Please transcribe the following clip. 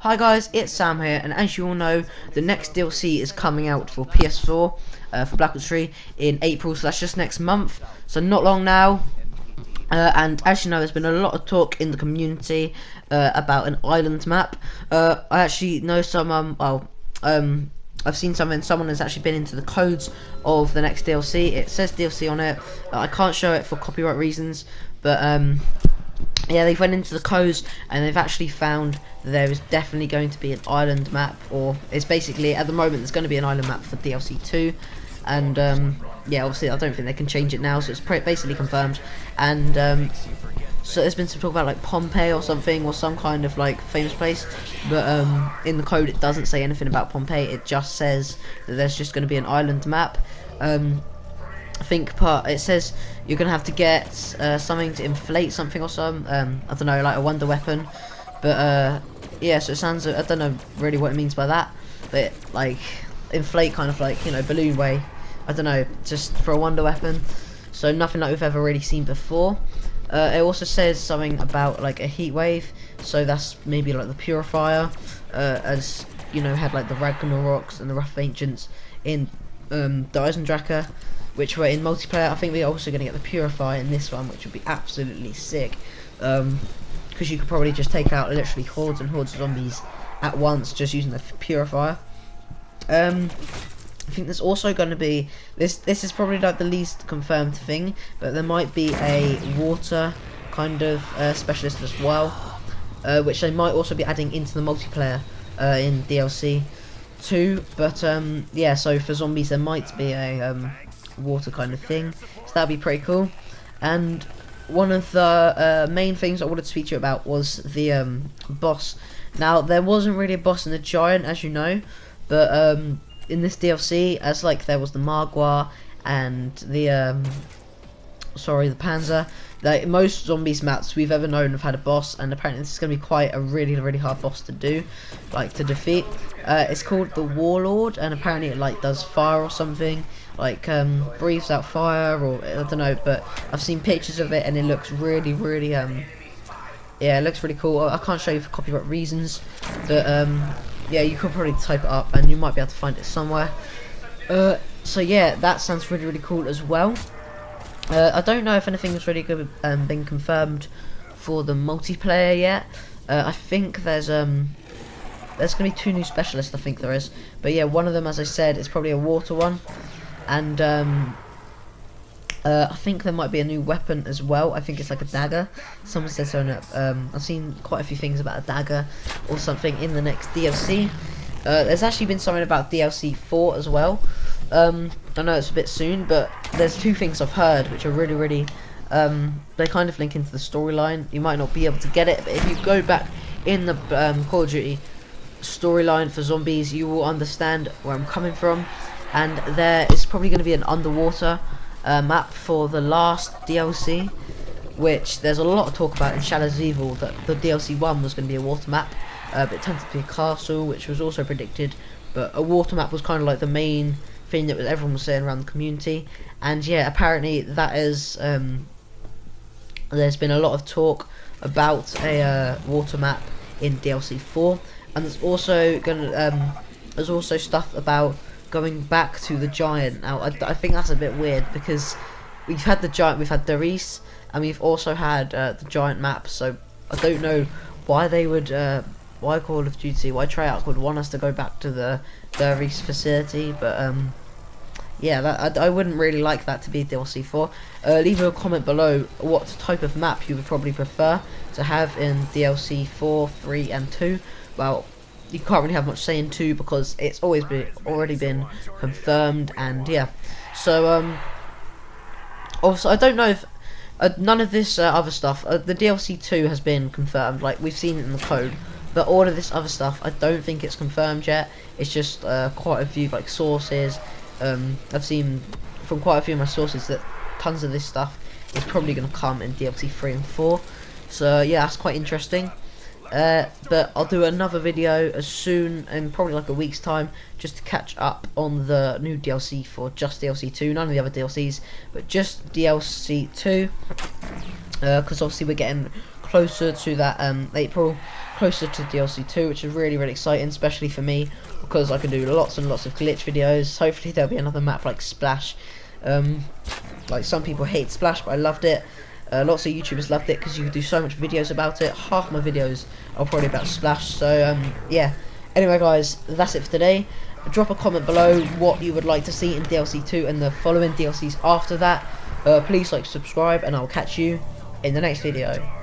Hi guys, it's Sam here, and as you all know, the next DLC is coming out for PS4 for Black Ops 3 in April, so that's just next month, so not long now. And as you know, there's been a lot of talk in the community about an island map. I actually know some, I've seen something, someone has actually been into the codes of the next DLC. It says DLC on it. I can't show it for copyright reasons, but yeah, they've went into the codes and they've actually found that there is definitely going to be an island map, or it's basically, at the moment, there's going to be an island map for DLC 2, and yeah, obviously I don't think they can change it now, so it's basically confirmed. And so there's been some talk about like Pompeii or something, or some kind of like famous place, but in the code it doesn't say anything about Pompeii. It just says that there's just going to be an island map. I think it says you're gonna have to get something to inflate something or some I don't know, like a wonder weapon, but yeah, so it sounds, I don't know really what it means by that, but like inflate, kind of like, you know, balloon way, I don't know, just for a wonder weapon, so nothing like we've ever really seen before. It also says something about like a heat wave, so that's maybe like the purifier, as you know, had like the Ragnaroks and the Wrath of Ancients in the Eisendrache, which were in multiplayer. I think we're also going to get the Purifier in this one, which would be absolutely sick, because you could probably just take out literally hordes and hordes of zombies at once just using the Purifier. I think there's also going to be, this is probably like the least confirmed thing, but there might be a water kind of specialist as well, which they might also be adding into the multiplayer in DLC 2, but yeah, so for zombies there might be a water kind of thing, so that'd be pretty cool. And one of the main things I wanted to speak to you about was the boss. Now, there wasn't really a boss in the Giant, as you know, but in this DLC, as like there was the Magua and the the Panzer, like most zombies maps we've ever known have had a boss, and apparently this is going to be quite a really hard boss to do, like to defeat. It's called the Warlord, and apparently it like does fire or something, like breathes out fire, or I don't know, but I've seen pictures of it and it looks really yeah, it looks really cool. I can't show you for copyright reasons, but yeah, you could probably type it up and you might be able to find it somewhere. So yeah, that sounds really cool as well. I don't know if anything's really good been confirmed for the multiplayer yet. I think there's gonna be 2 new specialists, I think there is, but yeah, one of them, as I said, is probably a water one, and I think there might be a new weapon as well. I think it's like a dagger. Someone said so. I've seen quite a few things about a dagger or something in the next DLC. There's actually been something about DLC 4 as well. I know it's a bit soon, but there's 2 things I've heard which are really they kind of link into the storyline. You might not be able to get it, but if you go back in the Call of Duty storyline for zombies, you will understand where I'm coming from. And there is probably going to be an underwater map for the last DLC, which there's a lot of talk about in Shadows of Evil, that the DLC 1 was going to be a water map, but it turned out to be a castle, which was also predicted, but a water map was kind of like the main thing that everyone was saying around the community. And yeah, apparently that is there's been a lot of talk about a water map in DLC 4, and there's also there's also stuff about going back to the Giant. Now I think that's a bit weird, because we've had the Giant, we've had DlC, and we've also had the Giant map, so I don't know why they would why Call of Duty, why Treyarch would want us to go back to the DlC facility, but yeah, I wouldn't really like that to be DLC 4. Leave a comment below what type of map you would probably prefer to have in DLC 4, 3 and 2. Well, you can't really have much say in 2 because it's already been confirmed, and yeah. So also, I don't know if none of this other stuff, the DLC 2 has been confirmed, like we've seen it in the code, but all of this other stuff I don't think it's confirmed yet. It's just quite a few like sources. I've seen from quite a few of my sources that tons of this stuff is probably going to come in DLC 3 and 4, so yeah, that's quite interesting. But I'll do another video as soon, in probably like a week's time, just to catch up on the new DLC for just DLC 2, none of the other DLCs, but just DLC 2, because obviously we're getting closer to that April, closer to DLC 2, which is really exciting, especially for me, because I can do lots and lots of glitch videos. Hopefully there'll be another map like Splash. Like, some people hate Splash, but I loved it. Lots of YouTubers loved it because you could do so much videos about it. Half my videos are probably about Splash. So yeah. Anyway, guys, that's it for today. Drop a comment below what you would like to see in DLC 2 and the following DLCs after that. Please like, subscribe, and I'll catch you in the next video.